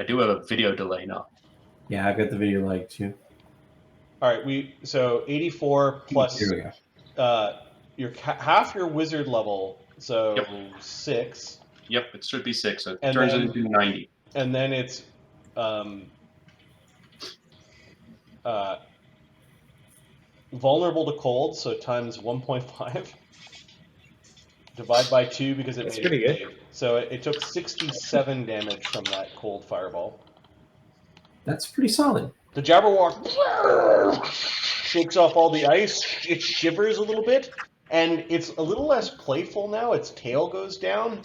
I do have a video delay now. Yeah, I've got the video like too. All right, so 84 plus Here we go. your half your wizard level, so Yep. 6. Yep, it should be 6. So it And turns then- it into 90. And then it's vulnerable to cold, so times 1.5. Divide by 2 because it That's made pretty it good. save. So it took 67 damage from that cold fireball. That's pretty solid. The jabberwock shakes off all the ice. It shivers a little bit, and it's a little less playful now. Its tail goes down,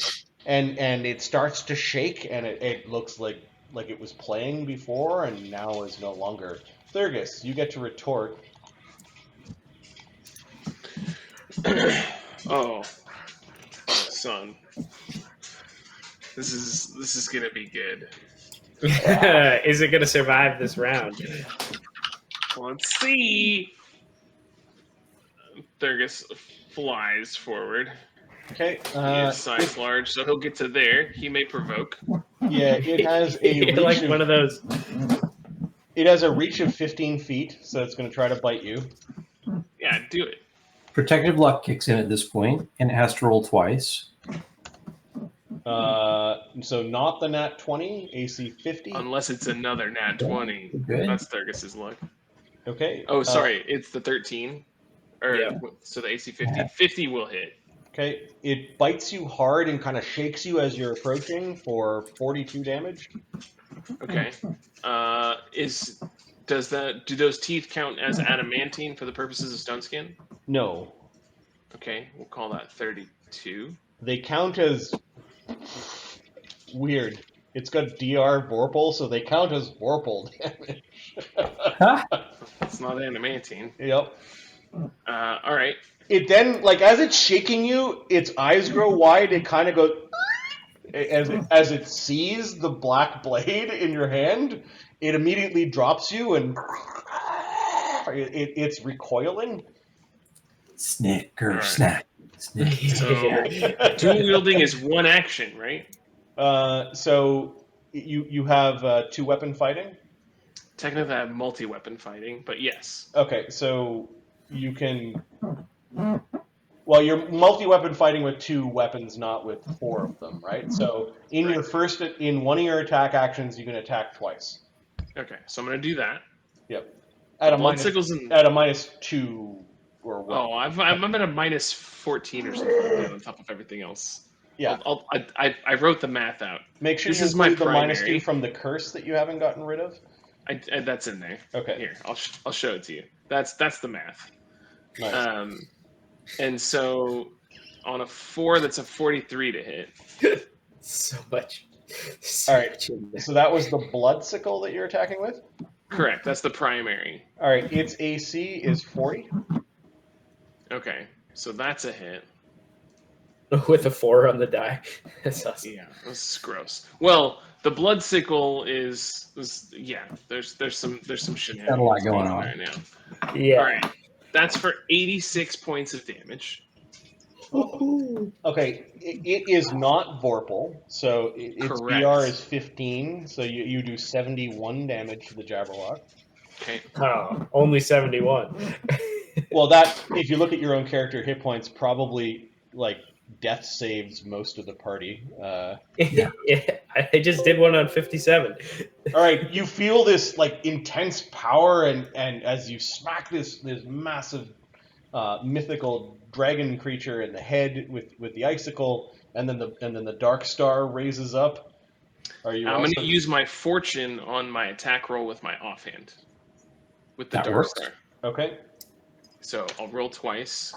and it starts to shake, and it looks like it was playing before, and now is no longer. Thurgus, you get to retort. Oh, son, this is gonna be good. Is it going to survive this round? Let's see. Thurgus flies forward. Okay. He is size large, so he'll get to there. He may provoke. Yeah, it has a You're reach like of, one of those. It has a reach of 15 feet, so it's going to try to bite you. Yeah, do it. Protective luck kicks in at this point, and it has to roll twice. So not the nat 20, AC 50. Unless it's another nat 20. Good. That's Thurgus's luck. Okay. Oh, sorry, it's the 13. Or Yeah. so the AC 50. 50 will hit. Okay. It bites you hard and kind of shakes you as you're approaching for 42 damage. Okay. Do those teeth count as adamantine for the purposes of stone skin? No. Okay, we'll call that 32. They count as weird. It's got DR vorpal, so they count as vorpal damage. It's not adamantine. Yep. All right. It then, like, as it's shaking you, its eyes grow wide. It kind of goes as it sees the black blade in your hand. It immediately drops you, and it's recoiling. Snicker-Snack. So dual wielding is one action, right? So you have 2 weapon fighting. Technically, I have multi-weapon fighting, but yes. Okay, so you can. Well, you're multi-weapon fighting with 2 weapons, not with 4 of them, right? So in one of your attack actions, you can attack twice. Okay, so I'm gonna do that. Yep. At a Blood sickles in. -2 or what? Oh, I'm at a minus 14 or something like that on top of everything else. Yeah. I wrote the math out. Make sure This you is my include the primary. -2 from the curse that you haven't gotten rid of. That's in there. Okay. Here, I'll show it to you. That's the math. Nice. And so on a 4, that's a 43 to hit. So much. All right. So that was the blood sickle that you're attacking with? Correct. That's the primary. All right. Its AC is 40. Okay, so that's a hit. With a 4 on the die. That's awesome. Yeah, this is gross. Well, the blood sickle is yeah. There's some shenanigans Got a lot going on there now. Yeah. All right, that's for 86 points of damage. Okay. It is not vorpal, so its Correct. BR is 15. So you do 71 damage to the jabberwock. Okay. Oh, only 71. Well, that if you look at your own character hit points, probably like death saves most of the party. Yeah, I just did one on 57. All right, you feel this like intense power, and as you smack this massive mythical dragon creature in the head with the icicle, and then the Darkstar raises up. Are you? I'm going also- to use my fortune on my attack roll with my offhand. With the That works. Darkstar. Okay. So I'll roll twice.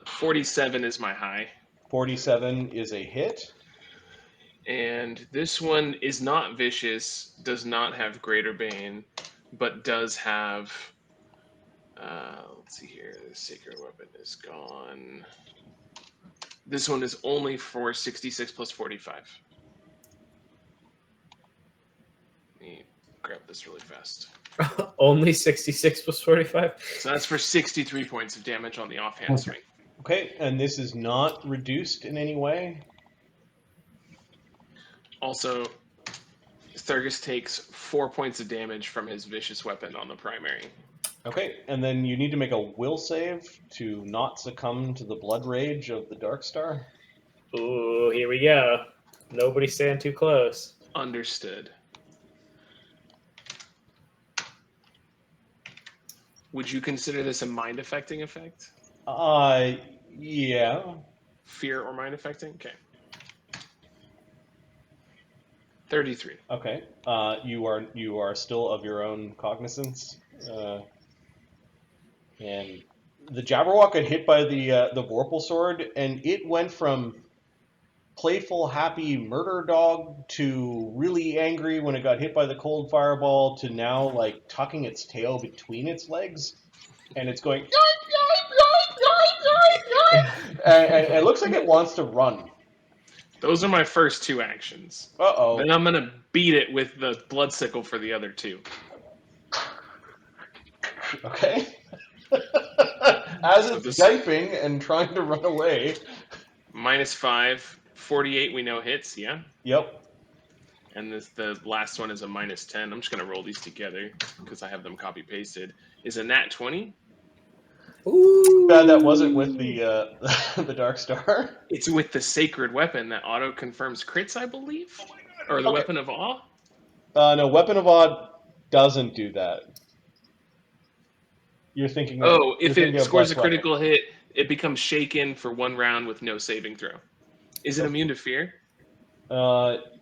47 is my high. 47 is a hit. And this one is not vicious, does not have Greater Bane, but does have... let's see here, the Sacred Weapon is gone. This one is only for 66 plus 45. Let me grab this really fast. Only 66 plus 45? So that's for 63 points of damage on the offhand swing. Okay, and this is not reduced in any way. Also, Thurgus takes 4 points of damage from his vicious weapon on the primary. Okay, and then you need to make a will save to not succumb to the blood rage of the Darkstar. Ooh, here we go. Nobody stand too close. Understood. Would you consider this a mind-affecting effect? Yeah. Fear or mind-affecting? Okay. 33. Okay. You are still of your own cognizance, and the jabberwock got hit by the vorpal sword, and it went from playful, happy murder dog to really angry when it got hit by the cold fireball to now like tucking its tail between its legs, and it's going and it looks like it wants to run. Those are my first 2 actions. Uh-oh. Then I'm going to beat it with the blood sickle for the other 2. Okay. As So it's this- yiping and trying to run away. -5. 48 we know hits, yeah? Yep. And the last one is a -10. I'm just going to roll these together because I have them copy-pasted. Is a nat 20? Ooh. Bad that wasn't with the the Darkstar. It's with the sacred weapon that auto-confirms crits, I believe? Or the Okay. weapon of awe? No, Weapon of Odd doesn't do that. You're thinking. Oh, if you're thinking it of scores a Black critical hit, it becomes shaken for 1 round with no saving throw. Is it immune to fear? Weapon.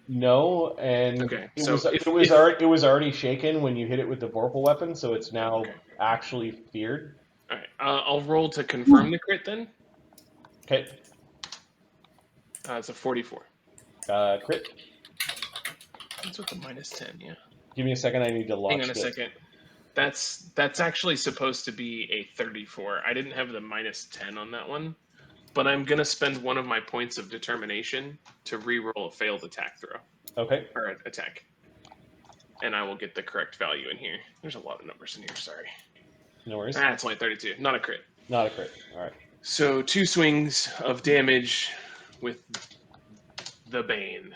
No, and Okay, it so was if- it was already shaken when you hit it with the vorpal weapon, so it's now Okay. actually feared. All right, I'll roll to confirm the crit then. Okay. It's a 44. Crit. That's with the -10, yeah. Give me a second. I need to launch Hang on a this. second. That's actually supposed to be a 34. I didn't have the -10 on that one, but I'm gonna spend one of my points of determination to re-roll a failed attack throw Okay. or attack, and I will get the correct value in here. There's a lot of numbers in here. Sorry. No worries. It's only 32. Not a crit. Not a crit. All right. So 2 swings of damage with the Bane.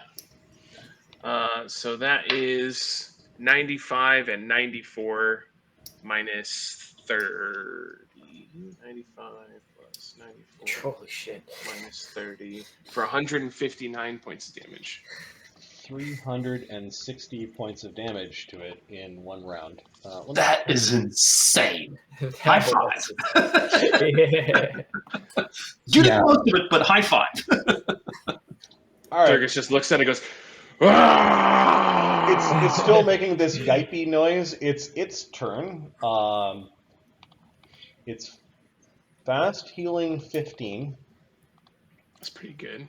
So that is 95 and 94 minus 30. 95 plus 94 Holy shit. minus 30 for 159 points of damage. 360 points of damage to it in 1 round. That is insane. High five. Yeah. You did Yeah. most of it, but high five. All right. Thurgus just looks at it and goes, "Ah!" It's still making this yipey noise. It's its turn. It's fast healing 15, That's pretty good.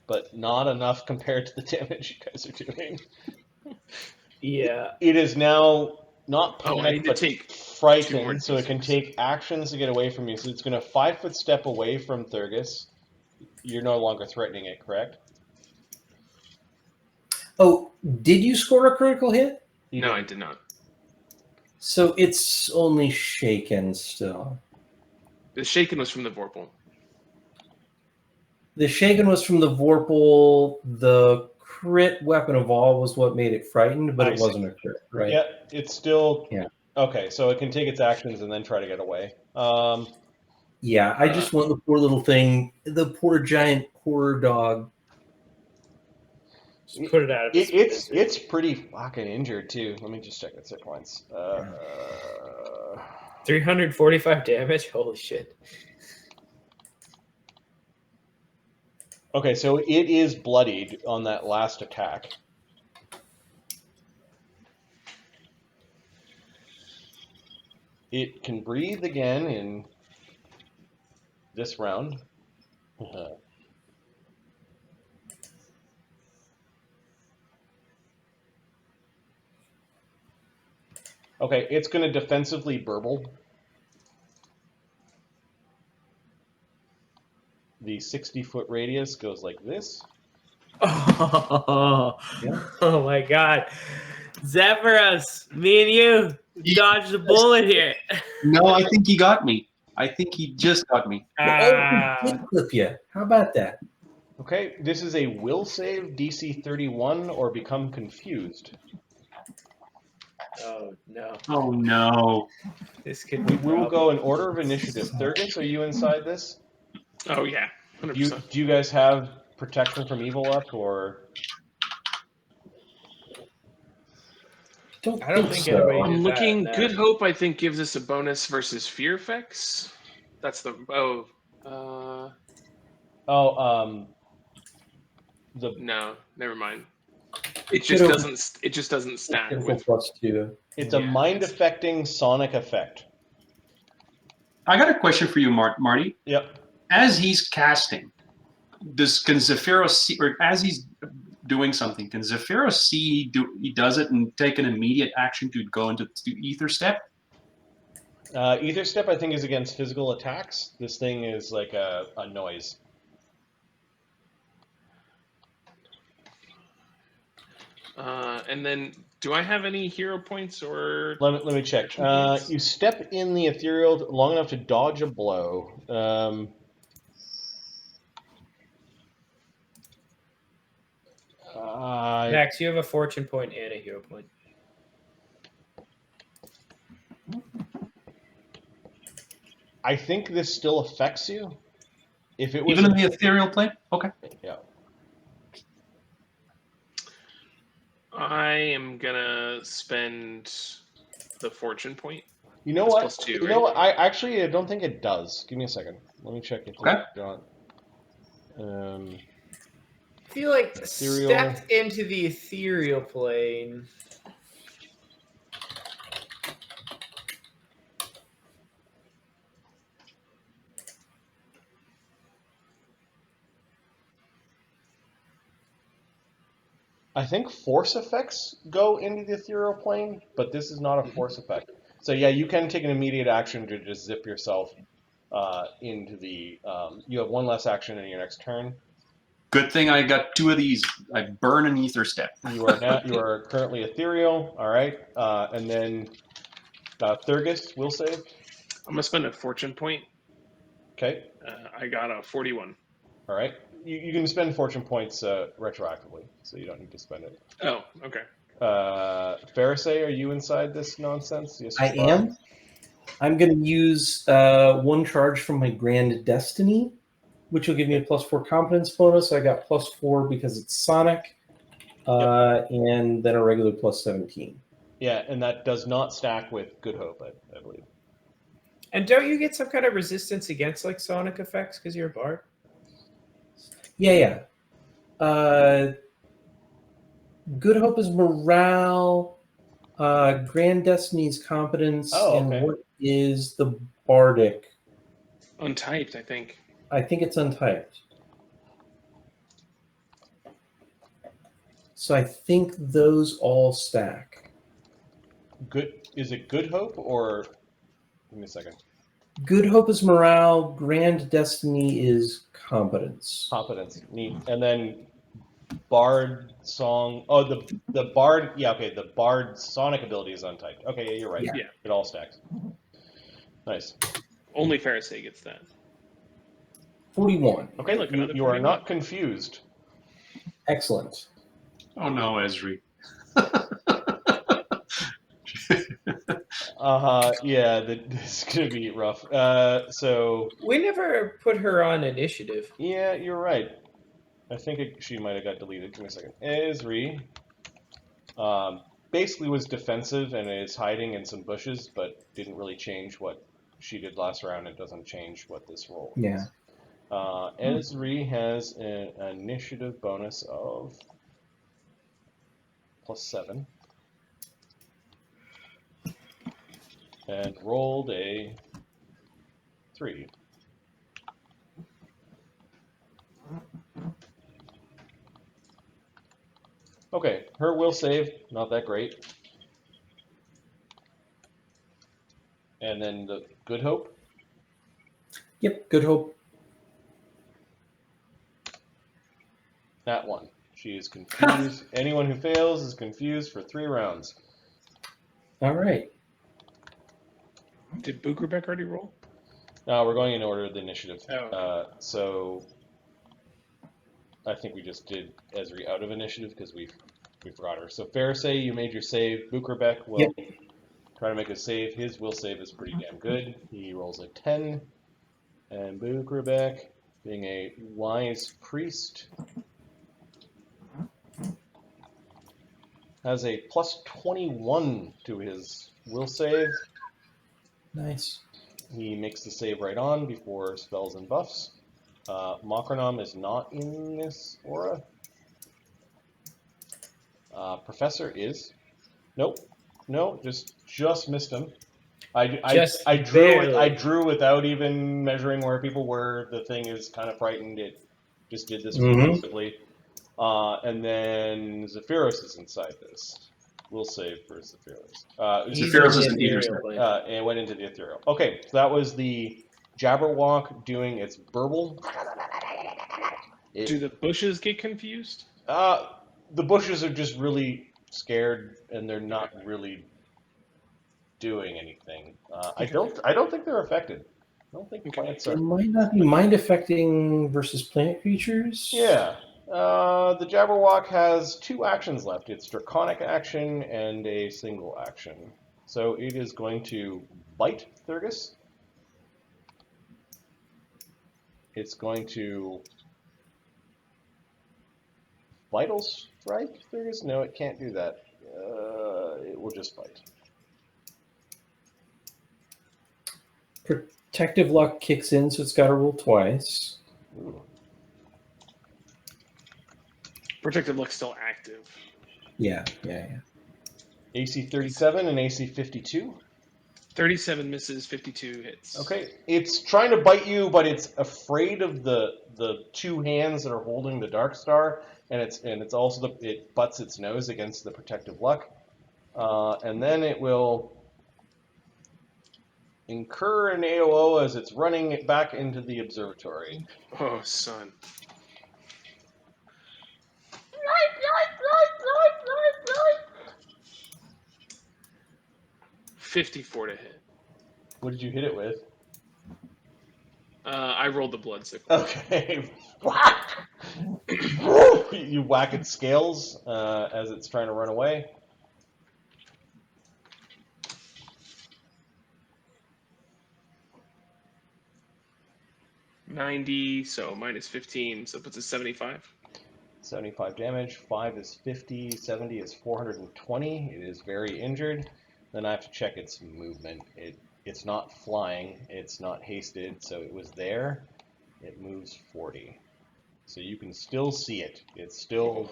but not enough compared to the damage you guys are doing. Yeah. It is now not Oh, I panicked, need to but take 2 more frightened, so it can D6. take actions to get away from you. So it's going to 5-foot step away from Thurgus. You're no longer threatening it, correct? Oh, did you score a critical hit? You No, did. I did not. So it's only shaken still. The shaken was from the Vorpal. The shaken was from the Vorpal. The crit weapon of all was what made it frightened, but I it see. wasn't a crit, right? Yeah, it's still... Yeah. Okay, so it can take its actions and then try to get away. Yeah, I just want the poor little thing, the poor giant horror dog. Just put it out of its misery. It's pretty fucking injured, too. Let me just check its hit points. 345 damage? Holy shit. Okay, so it is bloodied on that last attack. It can breathe again in this round. Okay, it's going to defensively burble. The 60-foot radius goes like this. Oh, Yeah. oh my god. Zephyros, me and you dodged a bullet here. No, I think he got me. I think he just got me. Oh, he did clip you. How about that? Okay, this is a will save, DC 31, or become confused. Oh no, Oh no. this could be. We will go in order of initiative. Thurgus, are you inside this? Oh yeah, 100%. Do you guys have protection from evil up, or I don't think so. anybody I'm did looking. that. Good Hope, I think, gives us a bonus versus fear effects. That's the the no, never mind. It Good just Hope- doesn't. It just doesn't stack Critical with. +2. it's a Yeah, mind affecting sonic effect. I got a question for you, Marty. Yep. As he's casting, can Zephyros see, or as he's doing something, can Zephyros see he does it and take an immediate action to go into ether step? Ether step, I think, is against physical attacks. This thing is like a noise. And then, do I have any hero points or? Let me check. action points? You step in the ethereal long enough to dodge a blow. Max, you have a fortune point and a hero point. I think this still affects you. If it was Even in the ethereal plane? Okay. yeah. I am gonna spend the fortune point. You know That's what? +2, You right? know what? I don't think it does. Give me a second. Let me check if Okay. John. I feel like Ethereal. stepped into the ethereal plane. I think force effects go into the ethereal plane, but this is not a force effect. So yeah, you can take an immediate action to just zip yourself into the. You have one less action in your next turn. Good thing I got 2 of these. I burn an ether step. You are currently ethereal. All right, and then Thurgus will save. I'm gonna spend a fortune point. Okay. I got a 41. All right. You can spend fortune points retroactively, so you don't need to spend it. Oh, okay. Pharisee, are you inside this nonsense? Yes, I you are. am. I'm going to use one charge from my Grand Destiny, which will give me a +4 competence bonus. I got +4 because it's Sonic, and then a regular +17. Yeah, and that does not stack with Good Hope, I believe. And don't you get some kind of resistance against like sonic effects because you're a bard? Yeah. Good Hope is morale. Grand Destiny's competence, okay. and what is the bardic? Untyped, I think. I think it's untyped. So I think those all stack. Is it Good Hope or? Give me a second. Good Hope is morale. Grand Destiny is competence. Competence, neat. And then Bard song. Oh, the Bard. Yeah, okay. The Bard Sonic ability is untyped. Okay, yeah, you're right. Yeah. It all stacks. Nice. Only Pharisee gets that. 41. Okay, Look, another you are 41. not confused. Excellent. Oh no, Ezri. Yeah, this is gonna be rough. So We never put her on initiative. yeah, you're right. I think she might have got deleted. Give me a second. Ezri, basically was defensive and is hiding in some bushes, but didn't really change what she did last round. It doesn't change what this roll is. Yeah. Ezri has an initiative bonus of +7. And rolled a 3. Okay, her will save, not that great. And then the Good Hope. Yep, Good Hope. That one. She is confused. Anyone who fails is confused for 3 rounds. All right. Did Boogerbeck already roll? We're going in order of the initiative. Oh. So I think we just did Ezri out of initiative because we forgot her. So Pharisee, you made your save. Bukerbeck will try to make a save. His will save is pretty damn good. He rolls a 10. And Bukerbeck, being a wise priest, has a plus 21 to his will save. Nice. He makes the save right on before spells and buffs. Mokranam is not in this aura. Professor is. Nope. No, just missed him. I drew without even measuring where people were. The thing is kind of frightened. It just did this reflexively. And then Zephyros is inside this. We'll save for Zephyros. Zephyros is an eater. And it went into the ethereal. Okay, so that was the Jabberwock doing its burble. Do the bushes get confused? The bushes are just really scared, and they're not really doing anything. I don't think they're affected. I don't think plants are. It might not be mind affecting versus plant creatures. Yeah. The Jabberwock has 2 actions left. It's Draconic action and a single action. So it is going to bite Thurgus. It's going to Vital Strike Thurgus? No, it can't do that. It will just bite. Protective luck kicks in, so it's got to roll twice. Ooh. Protective luck's still active. Yeah. AC 37 and AC 52. 37 misses, 52 hits. Okay, it's trying to bite you, but it's afraid of the 2 hands that are holding the Darkstar, and it's also it butts its nose against the protective luck, and then it will incur an AOO as it's running it back into the observatory. Oh, son. 54 to hit. What did you hit it with? I rolled the blood sickle. Okay. You whack its scales as it's trying to run away. $90, so minus 15, so it puts it 75. 75 damage. 5 is 50. 70 is 420. It is very injured. Then I have to check its movement. It's not flying. It's not hasted. So it was there. It moves 40. So you can still see it. It's still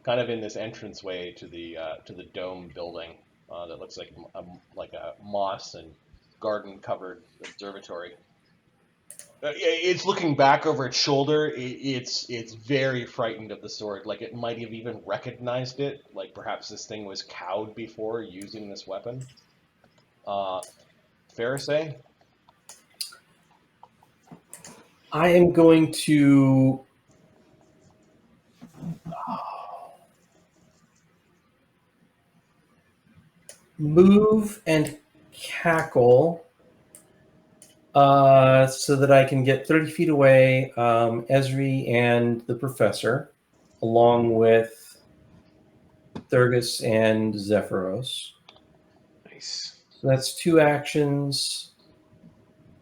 kind of in this entranceway to the dome building that looks like a moss and garden covered observatory. It's looking back over its shoulder. It's very frightened of the sword. Like, it might have even recognized it. Like, perhaps this thing was cowed before using this weapon. Pharisee? I am going to move and cackle so that I can get 30 feet away, Ezri and the professor, along with Thurgus and Zephyros. Nice. So that's 2 actions.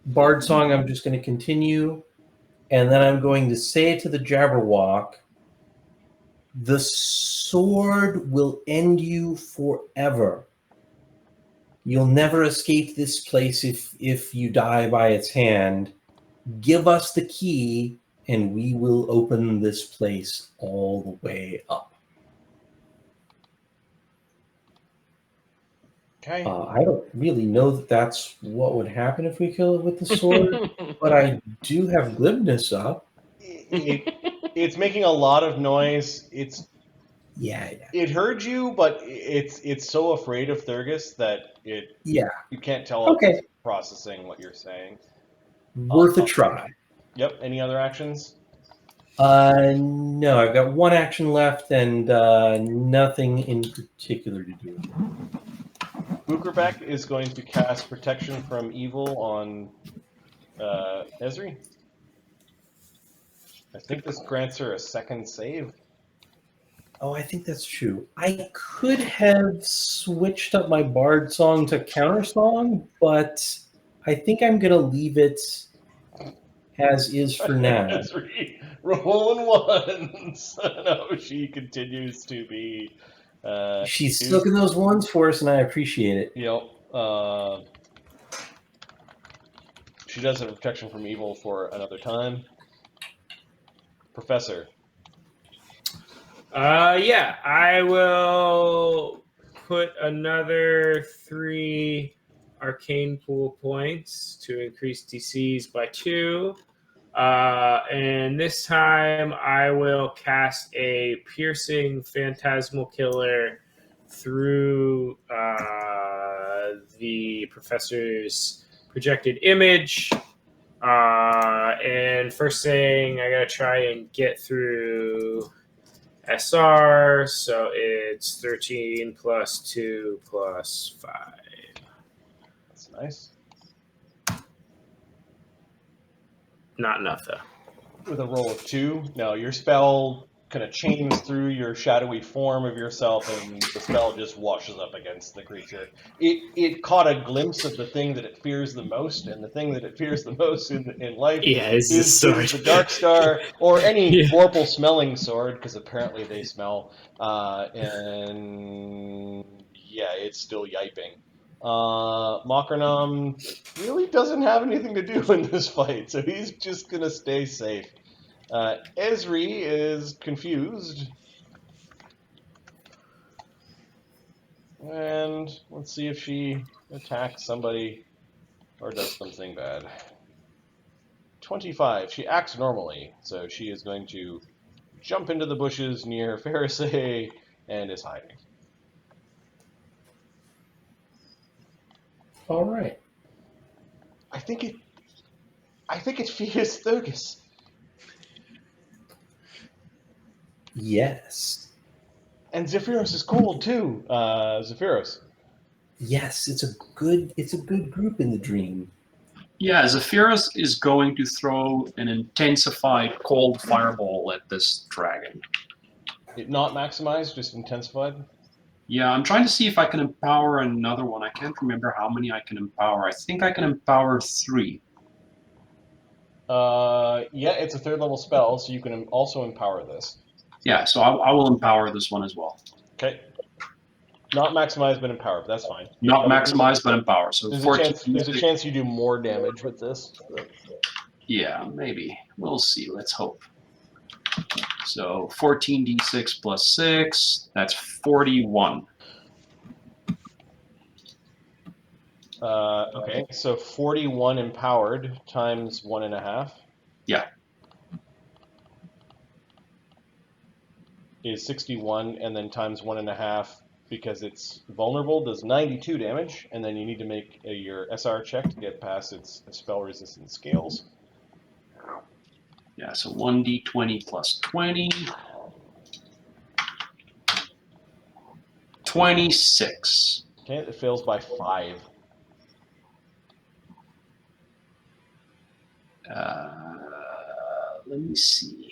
Bard Song, I'm just going to continue. And then I'm going to say to the Jabberwock, the sword will end you forever. You'll never escape this place if you die by its hand. Give us the key, and we will open this place all the way up. Okay. I don't really know that that's what would happen if we kill it with the sword, but I do have glibness up. It's making a lot of noise. Yeah. It heard you, but it's so afraid of Thurgus that you can't tell if it's processing what you're saying. Worth a try. Yep. Any other actions? No, I've got 1 action left and nothing in particular to do. Bukerbeck is going to cast Protection from Evil on Ezri. I think this grants her a second save. Oh, I think that's true. I could have switched up my bard song to counter song, but I think I'm going to leave it as is for now. Ezri, rolling ones. No, she continues to be. She's looking those ones for us, and I appreciate it. Yep. She does have protection from evil for another time. Professor. Yeah, I will put another 3 arcane pool points to increase DCs by 2. And this time I will cast a piercing phantasmal killer through the professor's projected image. And first thing, I gotta try and get through SR, so it's 13 plus 2 plus 5. That's nice. Not enough, though. With a roll of 2. No, your spell kind of chains through your shadowy form of yourself, and the spell just washes up against the creature. It caught a glimpse of the thing that it fears the most, and the thing that it fears the most in life is is the sword. the Darkstar, or any Yeah. vorpal smelling sword, because apparently they smell. And yeah, it's still yiping. Makranam really doesn't have anything to do in this fight, so he's just gonna stay safe. Ezri is confused. And let's see if she attacks somebody or does something bad. 25. She acts normally, so she is going to jump into the bushes near Pharisee and is hiding. All right. I think it fears Thurgus. Yes. And Zephyros is cold too. Zephyros. Yes, it's a good group in the dream. Yeah, Zephyros is going to throw an intensified cold fireball at this dragon. It not maximized, just intensified. Yeah, I'm trying to see if I can empower another one. I can't remember how many I can empower. I think I can empower 3. Yeah, it's a 3rd level spell, so you can also empower this. Yeah, so I will empower this one as well. Okay. Not maximized, but empowered. That's fine. Not maximized, but empower. So There's 14. a chance you do more damage with this. Yeah, maybe. We'll see. Let's hope. So 14d6 plus 6. That's 41. Okay, so 41 empowered times 1.5. Yeah. Is 61, and then times 1.5 because it's vulnerable does 92 damage, and then you need to make your SR check to get past its spell resistance scales. Yeah, so 1d20 plus 20. 26. Okay, it fails by 5. Let me see.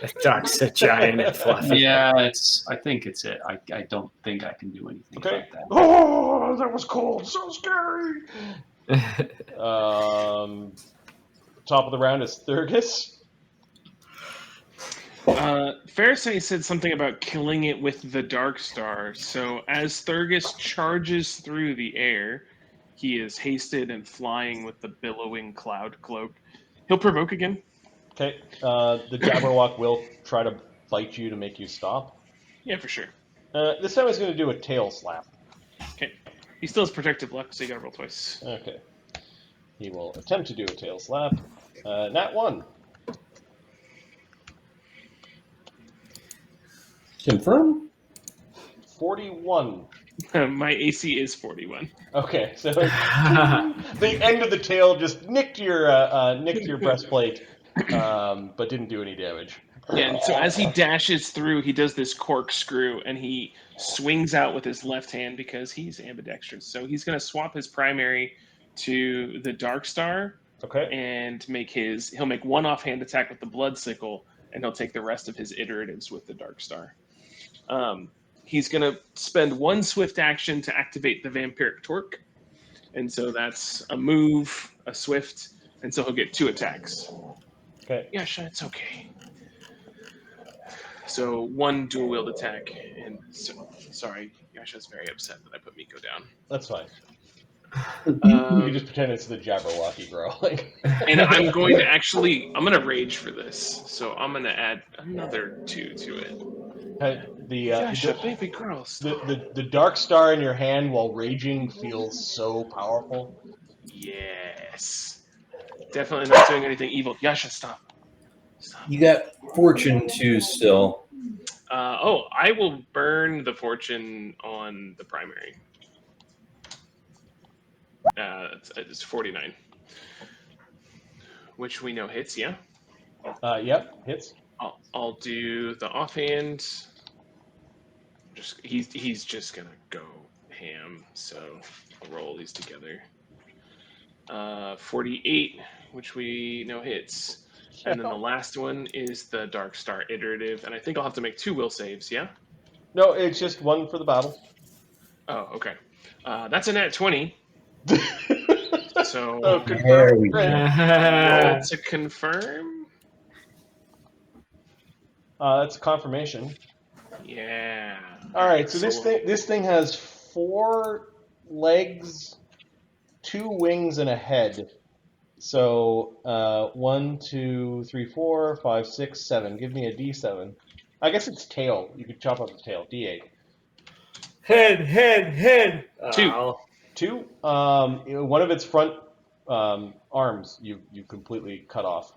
That dog's so giant and fluffy. Yeah, I think it's it. I don't think I can do anything Okay. about that. Oh, that was cold. So scary. Top of the round is Thurgus. Pharisee said something about killing it with the Darkstar. So as Thurgus charges through the air, he is hasted and flying with the billowing cloud cloak. He'll provoke again. Okay. The jabberwock will try to bite you to make you stop. Yeah, for sure. This time he's going to do a tail slap. Okay. He still has protective luck, so you gotta roll twice. Okay. He will attempt to do a tail slap. Nat 1. Confirm? 41. My AC is 41. Okay, so the end of the tail just nicked your breastplate, but didn't do any damage. Yeah, and so as he dashes through, he does this corkscrew, and he swings out with his left hand because he's ambidextrous. So he's going to swap his primary to the Darkstar Okay. and he'll make one offhand attack with the Blood Sickle, and he'll take the rest of his iteratives with the Darkstar. He's going to spend one swift action to activate the Vampiric Torque, and so that's a move, a swift, and so he'll get 2 attacks. Okay. Yeah, sure, it's okay. So 1 dual wield attack, and so, sorry, Yasha's very upset that I put Miko down. That's fine. You can just Um, pretend it's the Jabberwocky growling. and I'm going to rage for this, so I'm going to add another 2 to it. Yasha, baby girl, stop. The Darkstar in your hand while raging feels so powerful. Yes. Definitely not doing anything evil. Yasha, stop. Stop. You got Fortune too still. I will burn the fortune on the primary. It's 49. Which we know hits, yeah? Yep, hits. I'll do the offhand. He's just gonna go ham, so I'll roll these together. 48, which we know hits. And then the last one is the Darkstar iterative, and I think I'll have to make 2 will saves, yeah? No, it's just 1 for the battle. Oh, okay. That's a nat 20. So Oh, There we confirm. go. roll to confirm. That's a confirmation. Yeah. All right, so this thing has 4 legs, 2 wings, and a head. So 1, 2, 3, 4, 5, 6, 7. Give me a D7. I guess it's tail. You could chop up the tail. D8. Head. 2. Oh. 2. One of its front arms you completely cut off.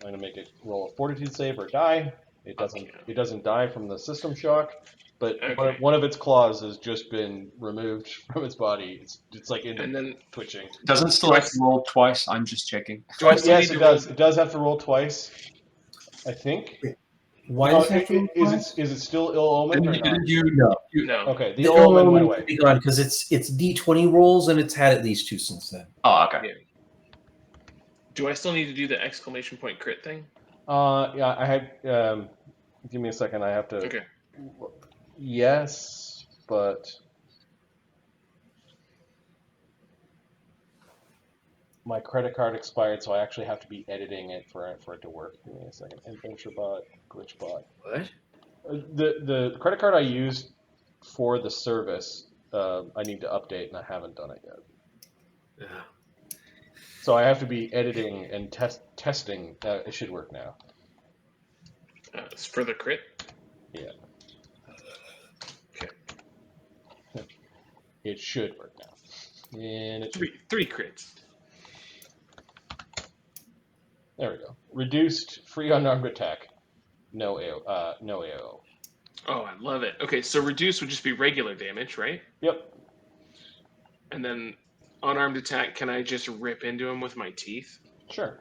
I'm gonna make it roll a Fortitude save or die. It doesn't. Okay. It doesn't die from the system shock, but Okay. one of its claws has just been removed from its body. It's like And then twitching. Doesn't still have to roll twice. I'm just checking. do I still Yes, need it to roll? does. It does have to roll twice. I think. Why No, does it have to roll twice? is it still ill omened or not? No. Okay, the The ill omen went will away. be gone because it's D20 rolls and it's had at least 2 since then. Oh, okay. Yeah. Do I still need to do the exclamation point crit thing? Yeah, I had. Give me a second. I have to. Okay. Yes, but my credit card expired, so I actually have to be editing it for it to work. Give me a second. Adventure bot, glitch bot. What? The credit card I used for the service, I need to update, and I haven't done it yet. Yeah. So I have to be editing and testing. It should work now. It's for the crit? Yeah. Okay. It should work now. And it 3 crits. There we go. Reduced free unarmed attack. No AO. No AO. Oh, I love it. Okay, so reduce would just be regular damage, right? Yep. And then unarmed attack, can I just rip into him with my teeth? Sure.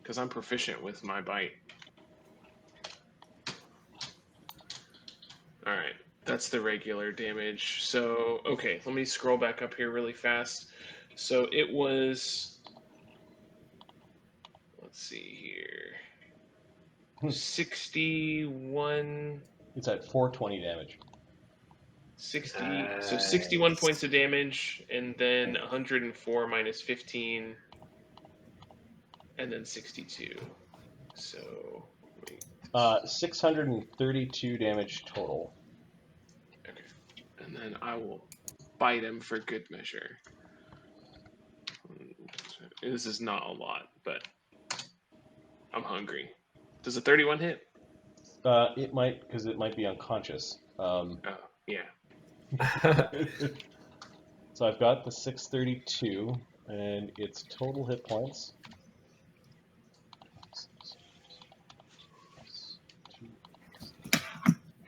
Because I'm proficient with my bite. All right, that's the regular damage. So, okay, let me scroll back up here really fast. So it was, let's see here, 61, It's at 420 damage. 60, so Nice. 61 points of damage, and then 104 minus 15, and then 62. So, wait. 632 damage total. Okay. And then I will bite him for good measure. This is not a lot, but I'm hungry. Does a 31 hit? It might, because it might be unconscious. Oh, yeah. So I've got the 632, and its total hit points.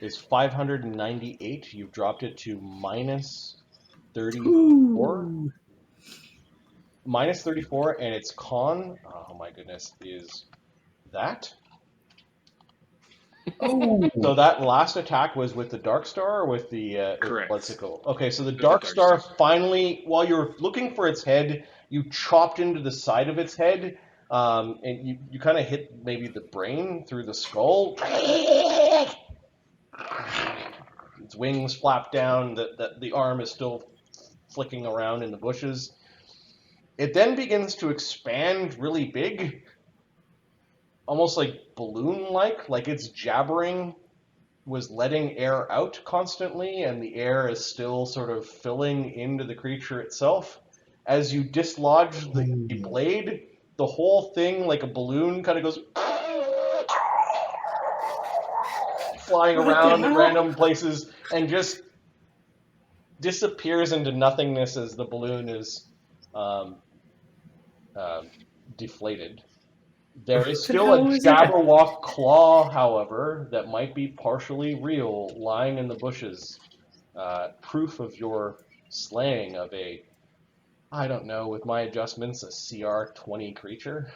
Is 598. You've dropped it to minus 34. Minus 34, and its con, oh my goodness, is that? Oh, So that last attack was with the Darkstar or with the Correct. Bloodsicle? Okay, so the With the Darkstar Darkstar. finally, while you're looking for its head, you chopped into the side of its head, and you kind of hit maybe the brain through the skull. Its wings flap down. The arm is still flicking around in the bushes. It then begins to expand really big, almost like balloon-like, like it's jabbering was letting air out constantly, and the air is still sort of filling into the creature itself. As you dislodge the blade, the whole thing, like a balloon, kind of goes flying around in random places and just disappears into nothingness as the balloon is um, deflated. There is still a jabberwock claw, however, that might be partially real, lying in the bushes. Proof of your slaying of a, I don't know, with my adjustments, a CR 20 creature.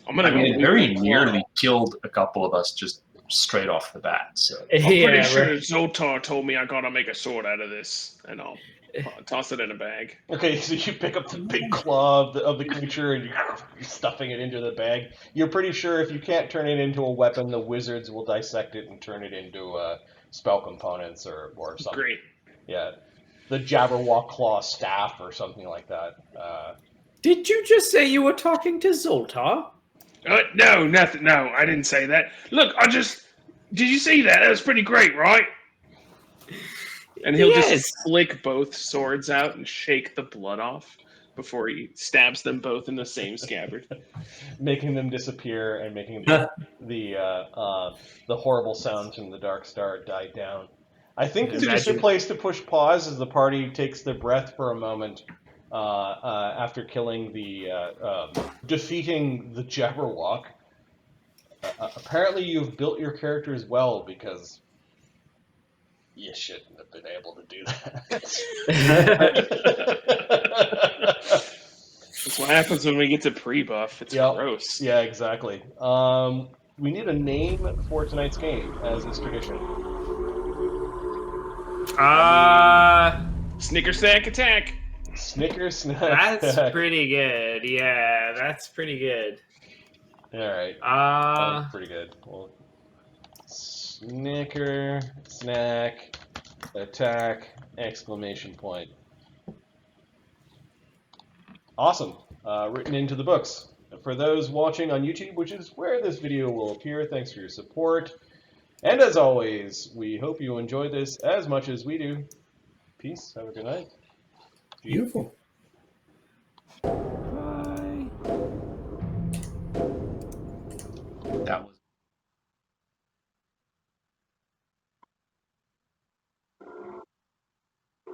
I'm gonna I go mean, it loot very that claw. nearly killed a couple of us just straight off the bat. So I'm pretty Yeah, sure right. Zoltar told me I gotta make a sword out of this, and I'll toss it in a bag. Okay, so you pick up the big claw of the creature and you're stuffing it into the bag. You're pretty sure if you can't turn it into a weapon, the wizards will dissect it and turn it into spell components or something. Great. Yeah, the Jabberwock Claw staff or something like that. Did you just say you were talking to Zoltar? No, nothing. No, I didn't say that. Look, did you see that? That was pretty great, right? And he'll just flick both swords out and shake the blood off before he stabs them both in the same scabbard. Making them disappear and making the horrible sounds from the Darkstar die down. I think it's just a place to push pause as the party takes their breath for a moment after killing defeating the Jabberwock. Apparently, you've built your characters well because you shouldn't have been able to do that. That's what happens when we get to pre-buff. It's gross. Yeah, exactly. We need a name for tonight's game, as is tradition. Snicker-Snack Attack. Snicker-Snack. That's pretty good. Yeah, that's pretty good. All right. That's pretty good. Well, Snicker-Snack Attack! Exclamation point. Awesome. Written into the books. For those watching on YouTube, which is where this video will appear, thanks for your support. And as always, we hope you enjoy this as much as we do. Peace. Have a good night. beautiful. that was.